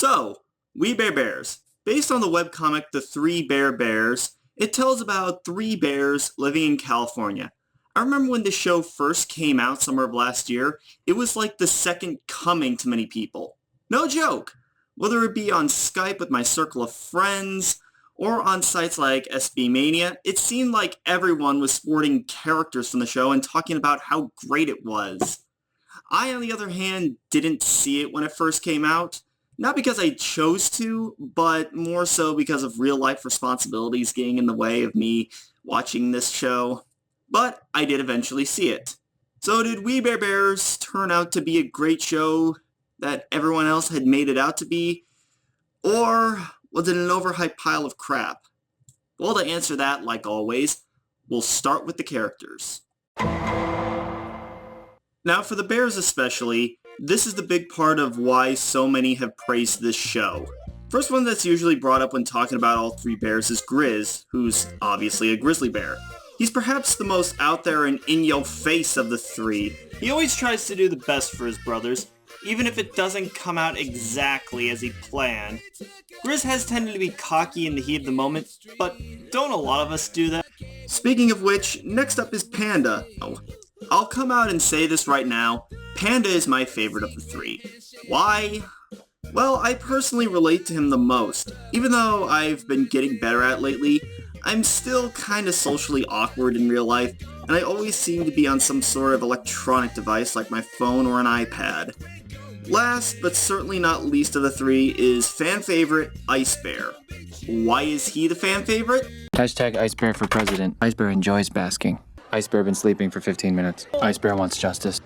So, We Bare Bears. Based on the webcomic The Three Bare Bears, it tells about three bears living in California. I remember when the show first came out summer of last year, it was like the second coming to many people. No joke! Whether it be on Skype with my circle of friends, or on sites like SB Mania, it seemed like everyone was sporting characters from the show and talking about how great it was. I, on the other hand, didn't see it when it first came out. Not because I chose to, but more so because of real-life responsibilities getting in the way of me watching this show. But I did eventually see it. So did We Bare Bears turn out to be a great show that everyone else had made it out to be? Or was it an overhyped pile of crap? Well, to answer that, like always, we'll start with the characters. Now, for the bears especially, this is the big part of why so many have praised this show. First one that's usually brought up when talking about all three bears is Grizz, who's obviously a grizzly bear. He's perhaps the most out there and in-your-face of the three. He always tries to do the best for his brothers, even if it doesn't come out exactly as he planned. Grizz has tended to be cocky in the heat of the moment, but don't a lot of us do that? Speaking of which, next up is Panda. I'll come out and say this right now, Panda is my favorite of the three. Why? Well, I personally relate to him the most. Even though I've been getting better at it lately, I'm still kinda socially awkward in real life, and I always seem to be on some sort of electronic device like my phone or an iPad. Last, but certainly not least of the three, is fan favorite Ice Bear. Why is he the fan favorite? Hashtag Ice Bear for president. Ice Bear enjoys basking. Ice Bear been sleeping for 15 minutes. Ice Bear wants justice.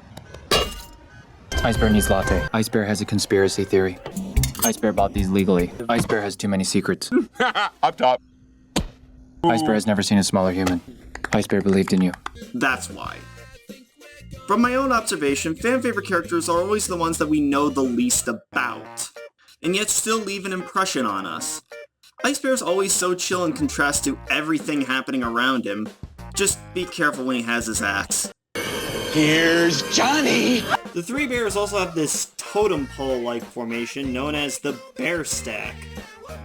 Ice Bear needs latte. Ice Bear has a conspiracy theory. Ice Bear bought these legally. Ice Bear has too many secrets. Up top. Ice Bear has never seen a smaller human. Ice Bear believed in you. That's why. From my own observation, fan favorite characters are always the ones that we know the least about, and yet still leave an impression on us. Ice Bear's always so chill in contrast to everything happening around him. Just be careful when he has his axe. Here's Johnny! The three bears also have this totem pole-like formation known as the bear stack.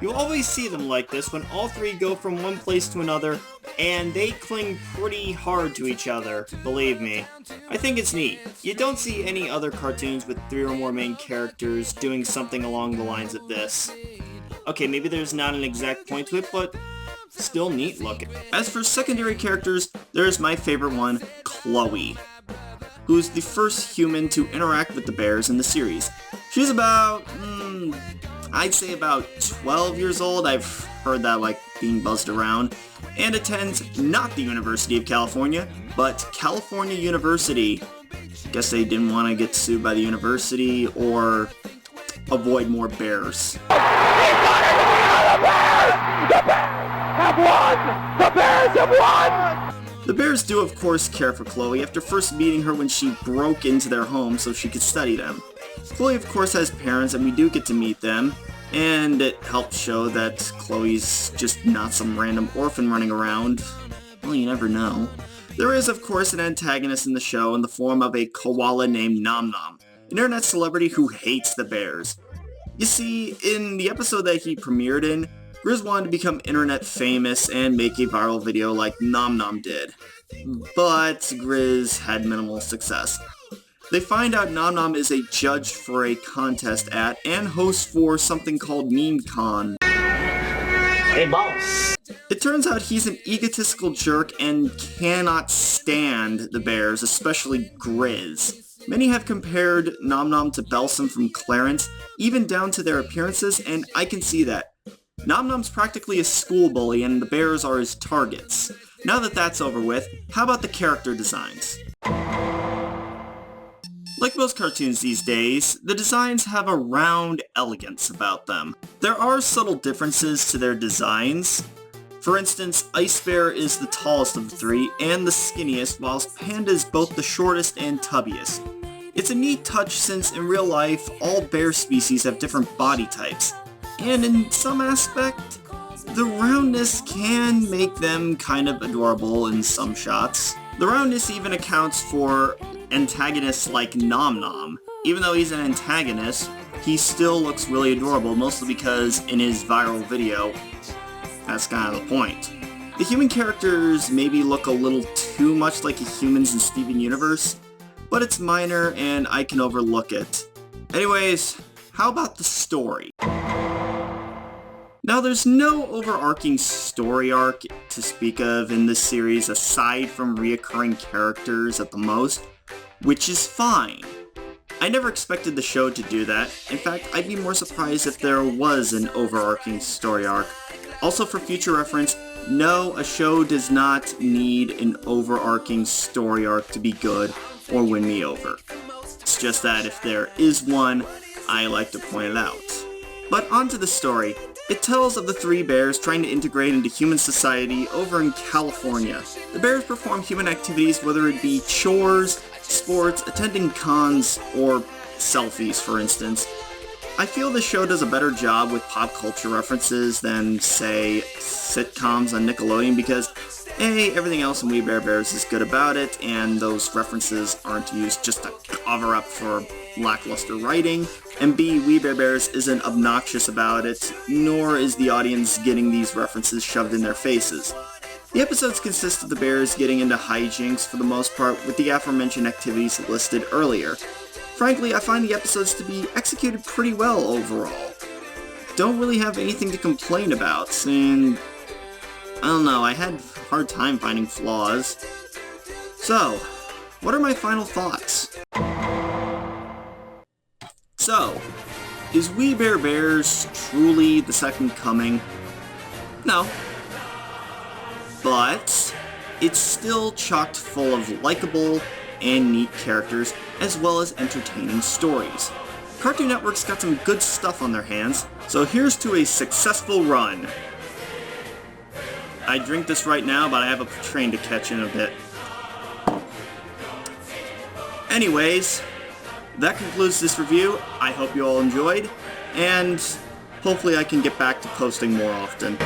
You'll always see them like this when all three go from one place to another, and they cling pretty hard to each other, believe me. I think it's neat. You don't see any other cartoons with three or more main characters doing something along the lines of this. Okay, maybe there's not an exact point to it, but still neat looking. As for secondary characters, there's my favorite one, Chloe, who's the first human to interact with the bears in the series. She's about, I'd say about 12 years old, I've heard that like being buzzed around, and attends not the University of California, but California University. Guess they didn't want to get sued by the university or avoid more bears. The Bears have won! The Bears have won! The bears do of course care for Chloe after first meeting her when she broke into their home so she could study them. Chloe of course has parents and we do get to meet them, and it helps show that Chloe's just not some random orphan running around. Well, you never know. There is of course an antagonist in the show in the form of a koala named Nom Nom, an internet celebrity who hates the bears. You see, in the episode that he premiered in, Grizz wanted to become internet famous and make a viral video like Nom Nom did, but Grizz had minimal success. They find out Nom Nom is a judge for a contest at and host for something called MemeCon. Hey, boss! It turns out he's an egotistical jerk and cannot stand the bears, especially Grizz. Many have compared Nom Nom to Belson from Clarence, even down to their appearances, and I can see that. Nom Nom's practically a school bully and the bears are his targets. Now that that's over with, how about the character designs? Like most cartoons these days, the designs have a round elegance about them. There are subtle differences to their designs. For instance, Ice Bear is the tallest of the three and the skinniest, whilst Panda is both the shortest and tubbiest. It's a neat touch since in real life, all bear species have different body types, and in some aspect, the roundness can make them kind of adorable in some shots. The roundness even accounts for antagonists like Nom Nom. Even though he's an antagonist, he still looks really adorable, mostly because in his viral video, that's kind of the point. The human characters maybe look a little too much like the humans in Steven Universe, but it's minor and I can overlook it. Anyways, how about the story? Now, there's no overarching story arc to speak of in this series aside from reoccurring characters at the most, which is fine. I never expected the show to do that. In fact, I'd be more surprised if there was an overarching story arc. Also, for future reference, no, a show does not need an overarching story arc to be good or win me over. It's just that if there is one, I like to point it out. But onto the story. It tells of the three bears trying to integrate into human society over in California. The bears perform human activities, whether it be chores, sports, attending cons, or selfies, for instance. I feel the show does a better job with pop culture references than, say, sitcoms on Nickelodeon because A, everything else in We Bare Bears is good about it, and those references aren't used just to cover up for lackluster writing, and B, We Bare Bears isn't obnoxious about it, nor is the audience getting these references shoved in their faces. The episodes consist of the bears getting into hijinks for the most part with the aforementioned activities listed earlier. Frankly, I find the episodes to be executed pretty well overall. Don't really have anything to complain about, and I don't know, I had a hard time finding flaws. So, what are my final thoughts? So, is We Bare Bears truly the second coming? No. But it's still chocked full of likable and neat characters, as well as entertaining stories. Cartoon Network's got some good stuff on their hands, so here's to a successful run. I drink this right now, but I have a train to catch in a bit. Anyways, that concludes this review. I hope you all enjoyed, and hopefully I can get back to posting more often.